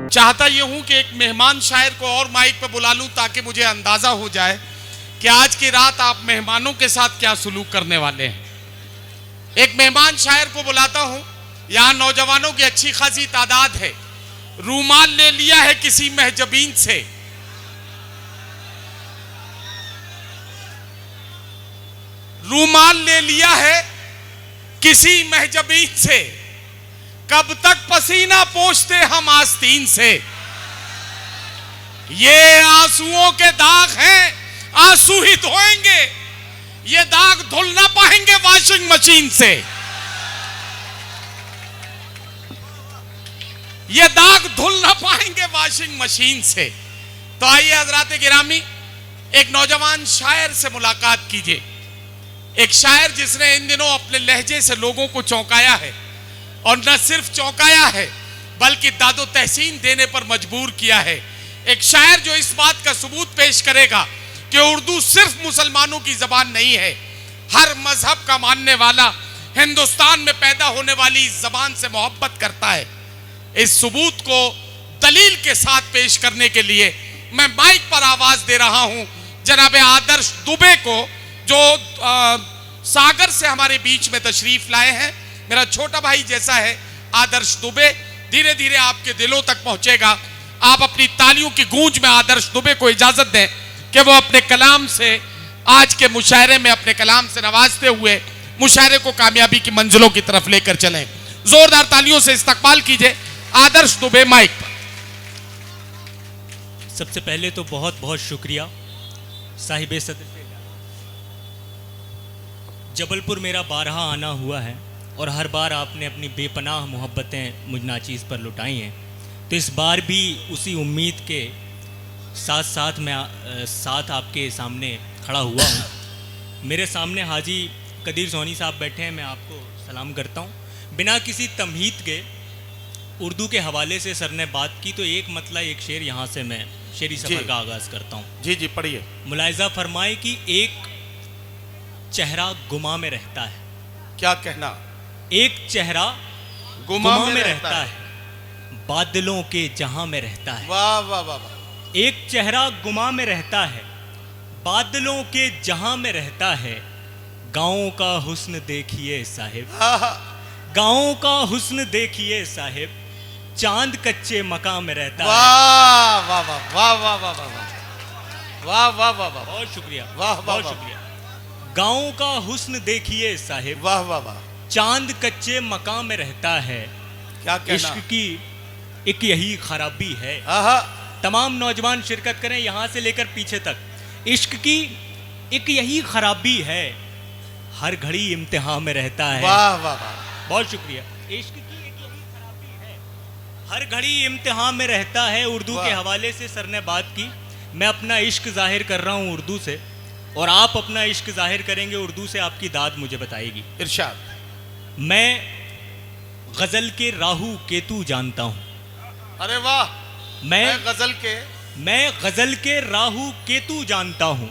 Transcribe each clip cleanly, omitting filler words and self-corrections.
चाहता ये हूं कि एक मेहमान शायर को और माइक पे बुला लूं ताकि मुझे अंदाजा हो जाए कि आज की रात आप मेहमानों के साथ क्या सलूक करने वाले हैं। एक मेहमान शायर को बुलाता हूं। यहां नौजवानों की अच्छी खासी तादाद है। रूमाल ले लिया है किसी महजबीन से, रूमाल ले लिया है किसी महजबीन से, कब तक पसीना पोंछते हम आस्तीन से। ये आंसुओं के दाग हैं, आंसू ही धोएंगे, ये दाग धुल ना पाएंगे वॉशिंग मशीन से। ये दाग धुल ना पाएंगे वॉशिंग मशीन से। तो आइए हजरात गिरामी, एक नौजवान शायर से मुलाकात कीजिए। एक शायर जिसने इन दिनों अपने लहजे से लोगों को चौंकाया है, और न सिर्फ चौंकाया है बल्कि दादो तहसीन देने पर मजबूर किया है। एक शायर जो इस बात का सबूत पेश करेगा कि उर्दू सिर्फ मुसलमानों की जबान नहीं है, हर मजहब का मानने वाला हिंदुस्तान में पैदा होने वाली इस जबान से मोहब्बत करता है। इस सबूत को दलील के साथ पेश करने के लिए मैं माइक पर आवाज दे रहा हूं जनाब आदर्श दुबे को, जो सागर से हमारे बीच में तशरीफ लाए हैं। मेरा छोटा भाई जैसा है आदर्श दुबे, धीरे धीरे आपके दिलों तक पहुंचेगा। आप अपनी तालियों की गूंज में आदर्श दुबे को इजाजत दें कि वो अपने कलाम से आज के मुशायरे में अपने कलाम से नवाजते हुए मुशायरे को कामयाबी की मंजिलों की तरफ लेकर चलें। जोरदार तालियों से इस्तकबाल कीजिए आदर्श दुबे माइक पर। सबसे पहले तो बहुत बहुत शुक्रिया साहिब सदर। जबलपुर मेरा बारहा आना हुआ है और हर बार आपने अपनी बेपनाह मोहब्बतें मुझ नाचीज़ पर लुटाई हैं। तो इस बार भी उसी उम्मीद के साथ साथ मैं साथ आपके सामने खड़ा हुआ हूँ। मेरे सामने हाजी कदीर सोनी साहब बैठे हैं, मैं आपको सलाम करता हूँ। बिना किसी तमहीद के उर्दू के हवाले से सर ने बात की, तो एक मतला एक शेर यहाँ से मैं शेरी सफ़र का आगाज़ करता हूँ। जी जी पढ़िए। मुलाहिज़ा फरमाए कि एक चेहरा गुमा में रहता है। क्या कहना? एक चेहरा गुमा में रहता है, बादलों के जहां में रहता है। वाह वाह वाह वाह। एक चेहरा गुमा में रहता है, बादलों के जहां में रहता है। गाँव का हुस्न देखिए साहिब, गाँव का हुस्न देखिए साहिब, चांद कच्चे मकान में रहता है। वाह वाह वाह वाह वाह वाह वाह वाह वाह वाह। बहुत शुक्रिया, वाह बहुत शुक्रिया। गाँव का हुस्न देखिए साहिब, वाह वाह वाह, चांद कच्चे मकान में रहता है। क्या कहना? इश्क की एक यही खराबी है। तमाम नौजवान शिरकत करें यहाँ से लेकर पीछे तक। इश्क की एक यही खराबी है, हर घड़ी इम्तिहान में रहता है। वाह वाह वाह, बहुत शुक्रिया। इश्क की एक यही खराबी है, हर घड़ी इम्तिहान में रहता है। उर्दू के हवाले से सर ने बात की, मैं अपना इश्क जाहिर कर रहा हूँ उर्दू से, और आप अपना इश्क जाहिर करेंगे उर्दू से, आपकी दाद मुझे बताएगी। इरशाद। मैं गजल के राहू केतु जानता हूँ। अरे वाह। मैं गजल के राहू केतु जानता हूँ,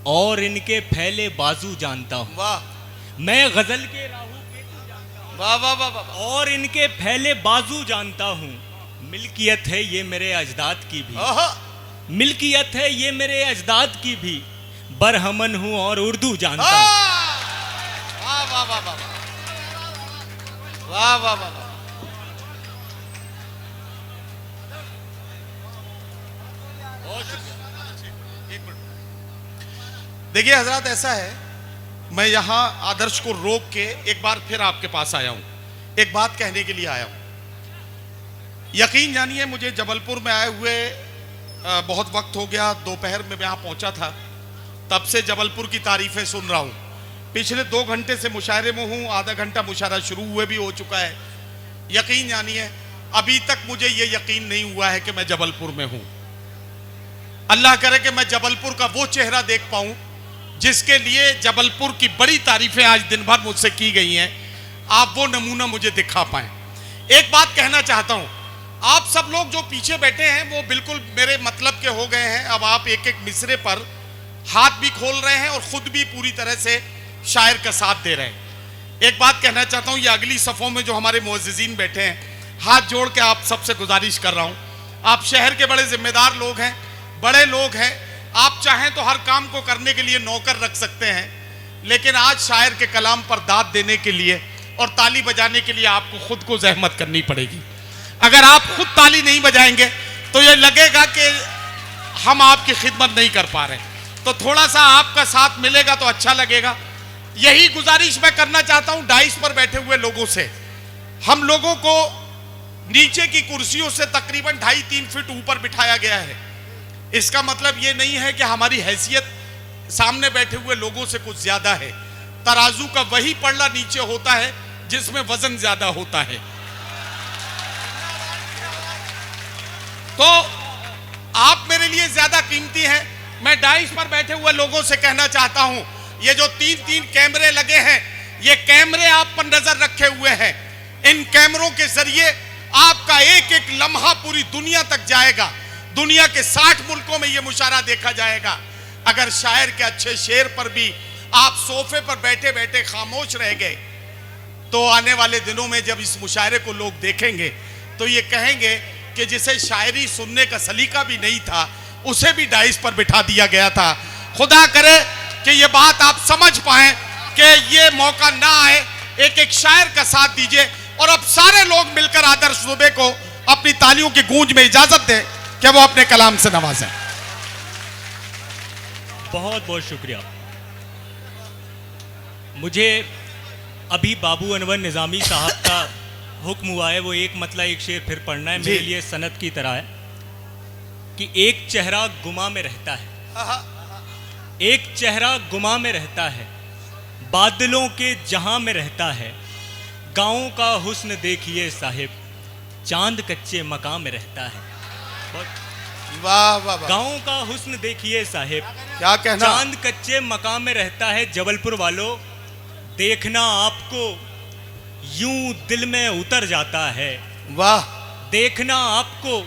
और इनके फैले बाजू जानता हूँ। वाह। मैं गजल के राहू केतु जानता हूँ, वाह वाह वाह वाह, और इनके फैले बाजू जानता हूँ। मिल्कियत है ये मेरे अजदाद की भी, मिल्कियत है ये मेरे अजदाद की भी, बरहमन हूँ और उर्दू जानता हूँ। वाह वाह वाह वाह वाह वाह वाह। देखिए हजरत, ऐसा है, मैं यहाँ आदर्श को रोक के एक बार फिर आपके पास आया हूँ, एक बात कहने के लिए आया हूँ। यकीन जानिए, मुझे जबलपुर में आए हुए बहुत वक्त हो गया। दोपहर में मैं यहाँ पहुँचा था, तब से जबलपुर की तारीफें सुन रहा हूँ। पिछले 2 घंटे से मुशायरे में हूँ, आधा घंटा मुशायरा शुरू हुए भी हो चुका है। यकीन जानिए, अभी तक मुझे ये यकीन नहीं हुआ है कि मैं जबलपुर में हूँ। अल्लाह करे कि मैं जबलपुर का वो चेहरा देख पाऊँ जिसके लिए जबलपुर की बड़ी तारीफें आज दिन भर मुझसे की गई हैं। आप वो नमूना मुझे दिखा पाएं। एक बात कहना चाहता हूँ, आप सब लोग जो पीछे बैठे हैं वो बिल्कुल मेरे मतलब के हो गए हैं। अब आप एक एक मिसरे पर हाथ भी खोल रहे हैं और खुद भी पूरी तरह से शायर का साथ दे रहे हैं। एक बात कहना चाहता हूँ, ये अगली सफ़ों में जो हमारे मुअज़्ज़िज़ीन बैठे हैं, हाथ जोड़ के आप सबसे गुजारिश कर रहा हूं, आप शहर के बड़े जिम्मेदार लोग हैं, बड़े लोग हैं, आप चाहें तो हर काम को करने के लिए नौकर रख सकते हैं, लेकिन आज शायर के कलाम पर दाद देने के लिए और ताली बजाने के लिए आपको खुद को जहमत करनी पड़ेगी। अगर आप खुद ताली नहीं बजाएंगे तो ये लगेगा कि हम आपकी खिदमत नहीं कर पा रहे, तो थोड़ा सा आपका साथ मिलेगा तो अच्छा लगेगा। यही गुजारिश मैं करना चाहता हूं डाइस पर बैठे हुए लोगों से। हम लोगों को नीचे की कुर्सियों से तकरीबन 2.5-3 फीट ऊपर बिठाया गया है। इसका मतलब ये नहीं है कि हमारी हैसियत सामने बैठे हुए लोगों से कुछ ज्यादा है। तराजू का वही पल्ला नीचे होता है जिसमें वजन ज्यादा होता है। तो आप मेरे लिए ज्यादा कीमती हैं। मैं डाइस पर बैठे हुए लोगों से कहना चाहता हूं, ये जो 3-3 कैमरे लगे हैं, ये कैमरे आप पर नजर रखे हुए हैं। इन कैमरों के जरिए आपका एक एक लम्हा पूरी दुनिया तक जाएगा। दुनिया के 60 मुल्कों में यह मुशायरा देखा जाएगा। अगर शायर के अच्छे शेर पर भी आप सोफे पर बैठे बैठे खामोश रह गए, तो आने वाले दिनों में जब इस मुशायरे को लोग देखेंगे तो ये कहेंगे कि जिसे शायरी सुनने का सलीका भी नहीं था, उसे भी डाइस पर बिठा दिया गया था। खुदा करे कि ये बात आप समझ पाएं कि ये मौका ना आए। एक एक शायर का साथ दीजिए और अब सारे लोग मिलकर आदर्श दुबे को अपनी तालियों की गूंज में इजाजत दें कि वो अपने कलाम से नवाजें। बहुत बहुत शुक्रिया। मुझे अभी बाबू अनवर निज़ामी साहब का हुक्म हुआ है, वो एक मतला एक शेर फिर पढ़ना है। मेरे लिए सनत की तरह है कि एक चेहरा गुमा में रहता है, एक चेहरा गुमा में रहता है, बादलों के जहां में रहता है। गाँव का हुस्न देखिए साहिब, चांद कच्चे मकाम में रहता है। वाह वाह वाह। गाँव का हुस्न देखिए साहिब, क्या कहना, चांद कच्चे मकाम में रहता है। जबलपुर वालों, देखना आपको यूं दिल में उतर जाता है। वाह। देखना आपको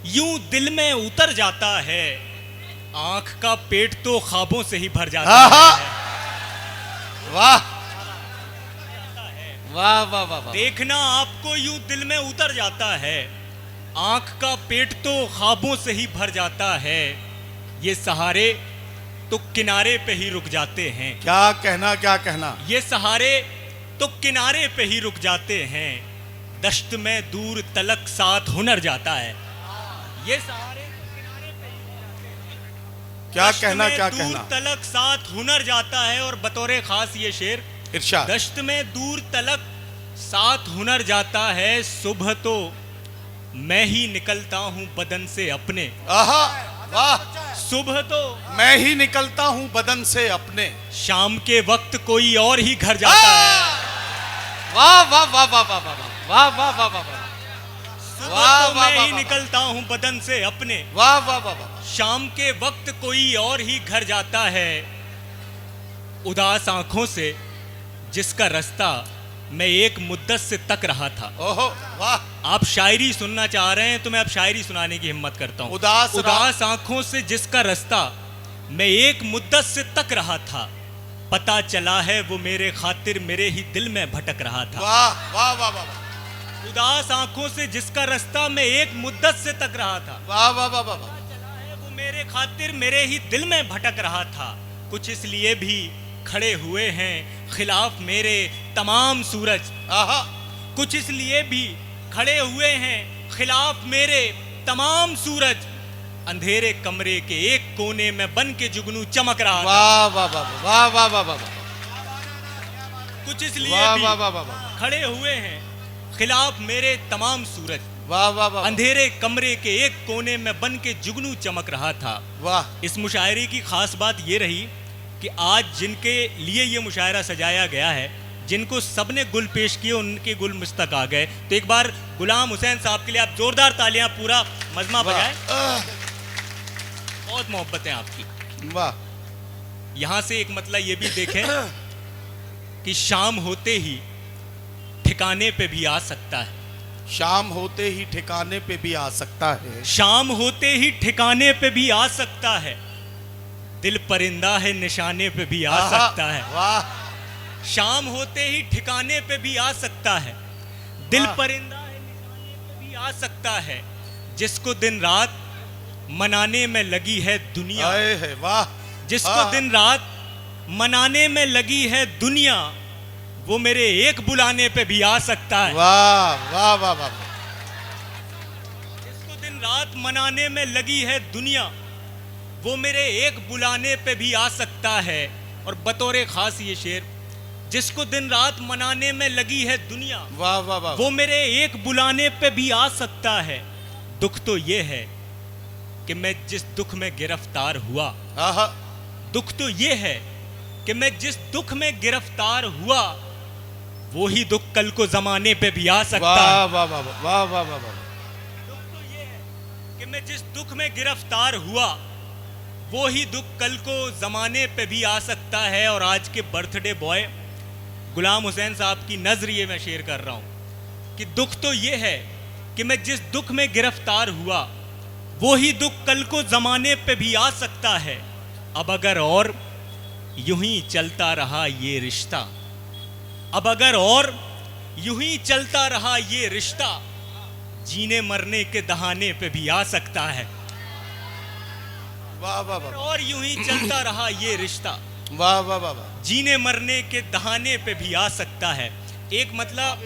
यूं दिल में उतर जाता है। आंख का पेट तो ख्वाबों से ही भर जाता है। वाह वाह वाह वाह। देखना आपको यूं दिल में उतर जाता है। आंख का पेट तो ख्वाबों से ही भर जाता है। ये सहारे तो किनारे पे ही रुक जाते हैं। क्या कहना, क्या कहना। ये सहारे तो किनारे पे ही रुक जाते हैं। दश्त में दूर तलक साथ हुनर जाता है। ये सहारे तो किनारे पे ही रुक जाते हैं। क्या दश्त कहना, में क्या दूर कहना। तलक साथ हुनर जाता है। और बतौरे खास ये शेर, इरशाद। दश्त में दूर तलक साथ हुनर जाता है। सुबह तो मैं ही निकलता हूं बदन से अपने। आहा, वाह। सुबह तो मैं ही निकलता हूं बदन से अपने। शाम के वक्त कोई और ही घर जाता है। वाह वाह वाह वाह वाह वाह वाह वाह वाह वाह। सुबह वाह, तो वाह, मैं वाह, ही वाह, निकलता हूं बदन से अपने। वाह वाह वाह वाह। शाम के वक्त कोई और ही घर जाता है। उदास आंखों से जिसका रास्ता मैं एक मुद्दत से तक रहा था। ओहो, वाह। आप शायरी सुनना चाह रहे हैं तो मैं अब शायरी सुनाने की हिम्मत करता हूँ। उदास आंखों से जिसका रास्ता मैं एक मुद्दत से तक रहा था। पता चला है वो मेरे खातिर मेरे ही दिल में भटक रहा था। वाह वाह वाह वाह। उदास आंखों से जिसका रास्ता मैं एक मुद्दत से तक रहा था। वाह वाह वाह वाह। पता चला है वो मेरे खातिर मेरे ही दिल में भटक रहा था। कुछ इसलिए भी खड़े हुए हैं खिलाफ मेरे तमाम सूरज। आहा। कुछ इसलिए भी खड़े हुए हैं खिलाफ मेरे तमाम सूरज। अंधेरे कमरे के एक कोने में बन के जुगनू चमक रहा था। वाह वाह वाह वाह वाह वाह वाह। कुछ इसलिए वाह भी वाह वाह वाह। खड़े हुए हैं खिलाफ मेरे तमाम सूरज। वाह वाह वाह। अंधेरे कमरे के एक कोने में बन के जुगनू चमक रहा था। वाह। इस मुशायरे की खास बात यह रही कि आज जिनके लिए ये मुशायरा सजाया गया है, जिनको सबने गुल पेश किए, उनके गुल मुझ तक आ गए। तो एक बार गुलाम हुसैन साहब के लिए आप जोरदार तालियां, पूरा मजमा बजाएं। बहुत मोहब्बत है आपकी। वाह। यहां से एक मतलब ये भी देखें कि शाम होते ही ठिकाने पे भी आ सकता है। शाम होते ही ठिकाने पे भी आ सकता है। शाम होते ही ठिकाने पे भी आ सकता है। दिल परिंदा है निशाने पे भी आ सकता है। वाह। शाम होते ही ठिकाने पे भी आ सकता है। दिल परिंदा है निशाने आ सकता है जिसको दिन रात मनाने में लगी है दुनिया। आए है वाह। जिसको हाँ। दिन रात मनाने में लगी है दुनिया, वो मेरे एक बुलाने पे भी आ सकता है। वाह वाह वाह वाह। जिसको दिन रात मनाने में लगी है दुनिया, वो मेरे एक बुलाने पे भी आ सकता है। और बतौर खास ये शेर, जिसको दिन रात मनाने में लगी है दुनिया, वाह वाह वाह। वो मेरे एक बुलाने पे भी आ सकता है। दुख तो ये है कि मैं जिस दुख में गिरफ्तार हुआ, आहा। दुख तो ये है कि मैं जिस दुख में गिरफ्तार हुआ, वो ही दुख कल को जमाने पे भी आ सकता है। वाह वाह वाह वाह वाह वाह वाह। दुख तो ये है कि मैं जिस दुख में गिरफ्तार हुआ, वो ही दुख कल को जमाने पे भी आ सकता है। और आज के बर्थडे बॉय गुलाम हुसैन साहब की नज़र ये मैं शेयर कर रहा हूँ कि दुख तो ये है कि मैं जिस दुख में गिरफ्तार हुआ, वो ही दुख कल को जमाने पे भी आ सकता है। अब अगर और यूं ही चलता रहा ये रिश्ता, अब अगर और यूं ही चलता रहा ये रिश्ता, जीने मरने के दहाने पे भी आ सकता है। वाह वाह वाह। और यूं ही चलता रहा ये रिश्ता, वाह वाह वाह वाह। जीने मरने के दहाने पे भी आ सकता है। एक मतलब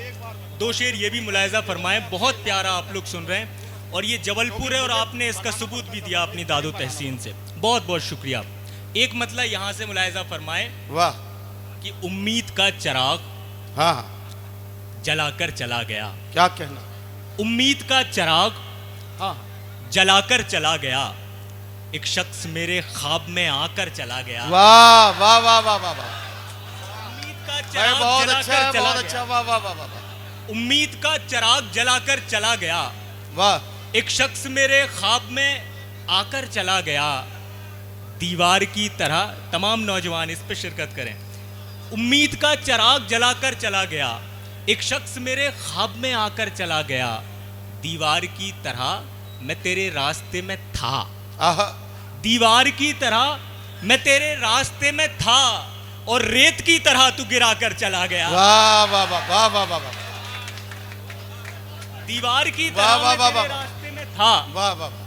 दो शेर ये भी मुलायजा फरमाए, बहुत प्यारा आप लोग सुन रहे हैं। और ये जबलपुर है और आपने इसका सबूत भी दिया अपनी दादो तहसीन से, बहुत बहुत शुक्रिया। एक मतलब यहाँ से मुलायजा फरमाए वाह। कि उम्मीद का चिराग हाँ हाँ। जलाकर चला गया। क्या कहना। उम्मीद का चिराग हाँ। जलाकर चला गया, एक शख्स मेरे ख्वाब में आकर चला गया। वाह वाह वाह वाह वाह वाह। उम्मीद का भाई चिराग बहुत अच्छा जलाकर है, चला बहुत गया। अच्छा। वाह वाह वाह वाह वाह। उम्मीद का चिराग जलाकर चला गया, वाह। एक शख्स मेरे ख्वाब में आकर चला गया। दीवार की तरह, तमाम नौजवान इस पे शिरकत करें। उम्मीद का चिराग जलाकर चला गया, एक शख्स मेरे ख्वाब में आकर चला गया। दीवार की तरह मैं तेरे रास्ते में था, आहा। दीवार की तरह मैं तेरे रास्ते में था, और रेत की तरह तू गिराकर चला गया। वाह वाह वाह वाह वाह वाह वाह। दीवार की वाह, तरह वाह, मैं वाह, तेरे वाह। रास्ते में था, वाह वाह वाह।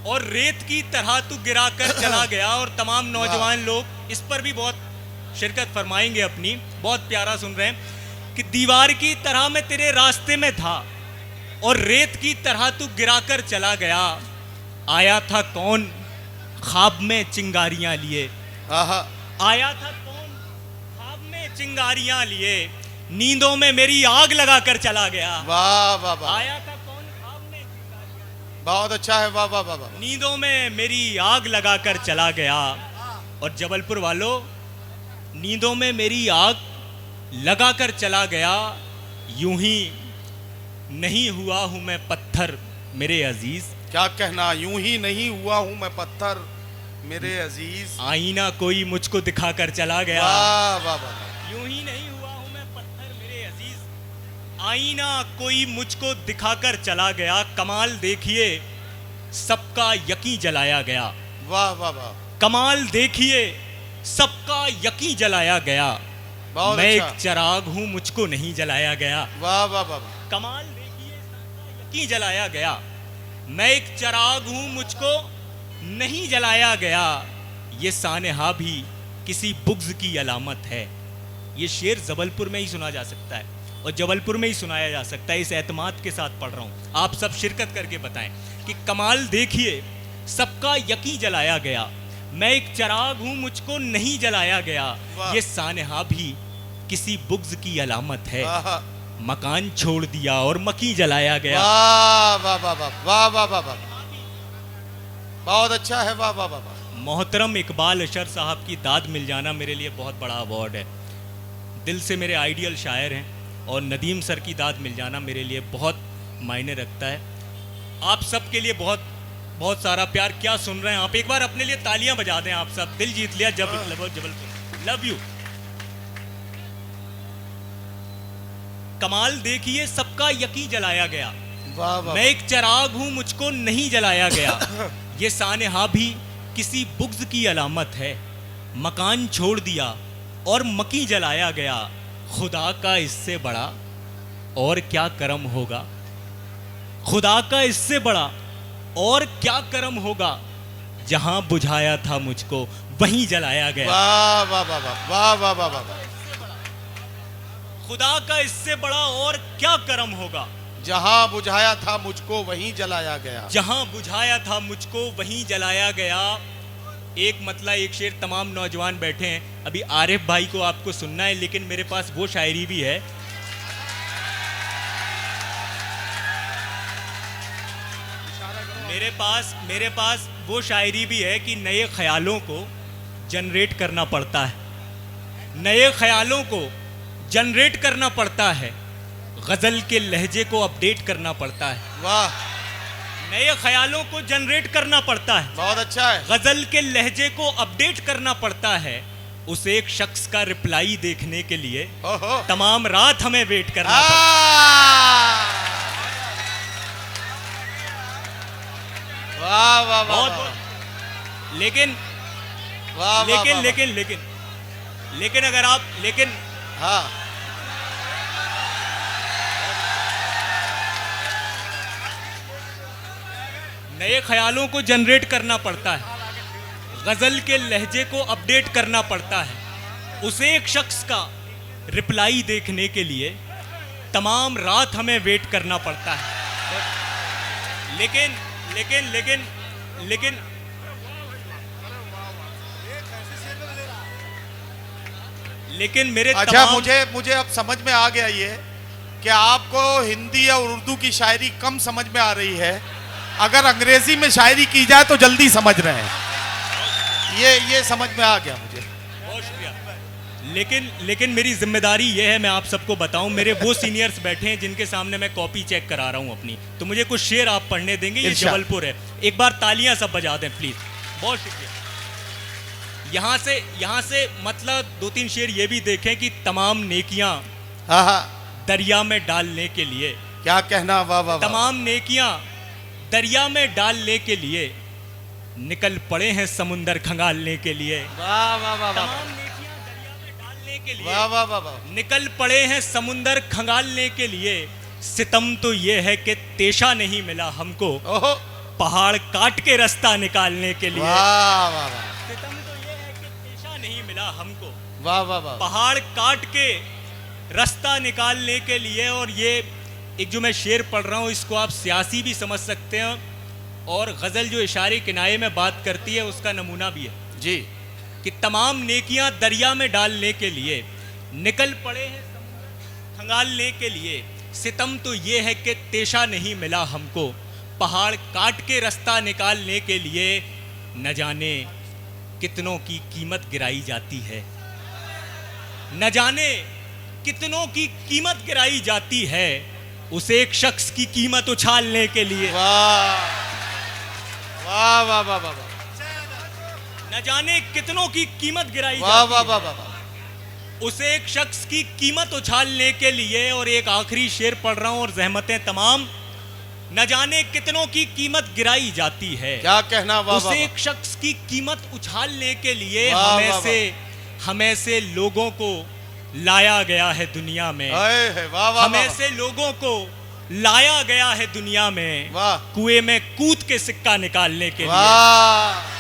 और रेत की तरह तू गिराकर चला गया। और तमाम नौजवान लोग इस पर भी बहुत शिरकत फरमाएंगे अपनी, बहुत प्यारा सुन रहे हैं कि दीवार की तरह मैं तेरे रास्ते में था, और रेत की तरह तू गिराकर चला गया। आया था कौन ख्वाब में चिंगारियां लिए, आहा। आया था कौन ख्वाब में चिंगारियां लिए, नींदों में मेरी आग लगाकर चला गया। वाह वाह वाह। आया था कौन ख्वाब में चिंगारियां, बहुत अच्छा है। वाह वाह वाह वाह। नींदों में मेरी आग लगाकर चला गया। और जबलपुर वालों, नींदों में मेरी आग लगाकर चला गया। यूं ही नहीं हुआ हूं मैं पत्थर मेरे अजीज, क्या कहना। यूं ही नहीं हुआ हूं मैं पत्थर मेरे अजीज। आईना कोई मुझको दिखाकर चला गया। वाह वाह वाह। यूं ही नहीं हुआ हूं मैं पत्थर मेरे अजीज, आईना कोई मुझको दिखाकर चला गया। कमाल देखिए सबका यकीन जलाया गया, वाह वाह वाह। कमाल देखिए सबका यकीन जलाया गया। बहुत मैं अच्छा। एक चिराग हूं मुझको नहीं जलाया गया। वाह वाह वाह वाह। कमाल देखिए सबका यकीन जलाया गया। मैं एक चिराग हूं मुझको नहीं जलाया गया। ये सानहा भी किसी बुग़्ज़ की अलामत है। ये शेर जबलपुर में ही सुना जा सकता है और जबलपुर में ही सुनाया जा सकता है। इस एतमाद के साथ पढ़ रहा हूँ, आप सब शिरकत करके बताएं कि कमाल देखिए सबका यकीन जलाया गया। मैं एक चिराग हूँ मुझको नहीं जलाया गया। वाह। ये सानहा भी किसी बुग़्ज़ की अलामत है। आहा। मकान छोड़ दिया और मकी जलाया गया। वाह वाह वाह वाह वाह वाह वाह वाह। बहुत अच्छा है। वाह वाह वाह वाह। मोहतरम इकबाल अशर साहब की दाद मिल जाना मेरे लिए बहुत बड़ा अवार्ड है। दिल से मेरे आइडियल शायर हैं और नदीम सर की दाद मिल जाना मेरे लिए बहुत मायने रखता है। आप सब के लिए बहुत बहुत सारा प्यार। क्या सुन रहे हैं आप? एक बार अपने लिए तालियां बजा दें। आप सब दिल जीत लिया। Jabalpur love you. कमाल देखिए सबका यकीन जलाया गया। वाह वाह। मैं एक चिराग हूं मुझको नहीं जलाया गया। ये सानहा भी किसी बुग़्ज़ की अलामत है। मकान छोड़ दिया और मकी जलाया गया। खुदा का इससे बड़ा और क्या करम होगा। खुदा का इससे बड़ा और क्या करम होगा, जहां बुझाया था मुझको वहीं जलाया गया। वाह वाह वाह वाह वाह वाह वाह वाह वाह। खुदा का इससे बड़ा और क्या करम होगा, जहां बुझाया था मुझको वहीं जलाया गया। जहां बुझाया था मुझको वहीं जलाया गया। एक मतला एक शेर, तमाम नौजवान बैठे हैं, अभी आरिफ भाई को आपको सुनना है, लेकिन मेरे पास वो शायरी भी है। मेरे पास वो शायरी भी है कि नए ख्यालों को जनरेट करना पड़ता है, नए ख्यालों को जनरेट करना पड़ता है, गजल के लहजे को अपडेट करना पड़ता है। वाह, नए ख्यालों को जनरेट करना पड़ता है, बहुत अच्छा है। गजल के लहजे को अपडेट करना पड़ता है। उस एक शख्स का रिप्लाई देखने के लिए ओहो, तमाम रात हमें वेट करना पड़ता वाह वाह वाह बहुत वाह लेकिन वाह लेकिन वाह, लेकिन लेकिन लेकिन अगर आप लेकिन हाँ नए ख्यालों को जनरेट करना पड़ता है, गजल के लहजे को अपडेट करना पड़ता है। उस एक शख्स का रिप्लाई देखने के लिए तमाम रात हमें वेट करना पड़ता है। लेकिन लेकिन लेकिन लेकिन लेकिन मेरे अच्छा, तमाम मुझे अब समझ में आ गया ये कि आपको हिंदी और उर्दू की शायरी कम समझ में आ रही है, अगर अंग्रेजी में शायरी की जाए तो जल्दी समझ रहे हैं। ये समझ में आ गया मुझे। बहुत शुक्रिया। लेकिन मेरी जिम्मेदारी ये है, मैं आप सबको बताऊं, मेरे वो सीनियर्स बैठे हैं जिनके सामने मैं कॉपी चेक करा रहा हूं अपनी, तो मुझे कुछ शेर आप पढ़ने देंगे? ये इरशाद। जबलपुर है, एक बार तालियां सब बजा दें प्लीज। बहुत शुक्रिया। यहाँ से मतलब 2-3 शेर ये भी देखें कि तमाम नेकियां हाँ हाँ, दरिया में डालने के लिए, क्या कहना, वाह वाह वाह। तमाम नेकियां दरिया में डालने के लिए निकल पड़े हैं समुंदर खंगालने के लिए। वाह वाह वाह वाह तमाम नेकियां दरिया में डालने के लिए वाह वाह वाह वाह। निकल पड़े हैं समुंदर खंगालने के लिए। सितम तो ये है कि तेशा नहीं मिला हमको, ओहो, पहाड़ काट के रास्ता निकालने के लिए। वाह वाह वाह सितम तो ये है कि तेशा नहीं मिला हमको, वाह वाह वाह। पहाड़ काट के रास्ता निकालने के लिए। और ये एक जो मैं शेर पढ़ रहा हूँ, इसको आप सियासी भी समझ सकते हैं, और गज़ल जो इशारे किनारे में बात करती है उसका नमूना भी है जी, कि तमाम नेकियां दरिया में डालने के लिए निकल पड़े हैं समुंदर खंगालने के लिए। सितम तो ये है कि तेशा नहीं मिला हमको, पहाड़ काट के रास्ता निकालने के लिए। न जाने कितनों की कीमत गिराई जाती है, न जाने कितनों की कीमत गिराई जाती है, उस एक शख्स की कीमत उछालने के लिए। वाह वाह वाह वाह वाह, न जाने कितनों की कीमत गिराई वाह जाती वाह है वाह वाह वाह। उस एक शख्स की कीमत उछालने के लिए। और एक आखिरी शेर पढ़ रहा हूं, और जहमतें तमाम। न जाने कितनों की कीमत गिराई जाती है, क्या कहना, वाह उस वाह एक शख्स की कीमत उछालने के लिए। वाह, हमें वाह, से हमें से लोगों को लाया गया है दुनिया में, वाह वाह वाह हमें से लोगों को लाया गया है दुनिया में, वाह कुएं में कूद के सिक्का निकालने के लिए। वाह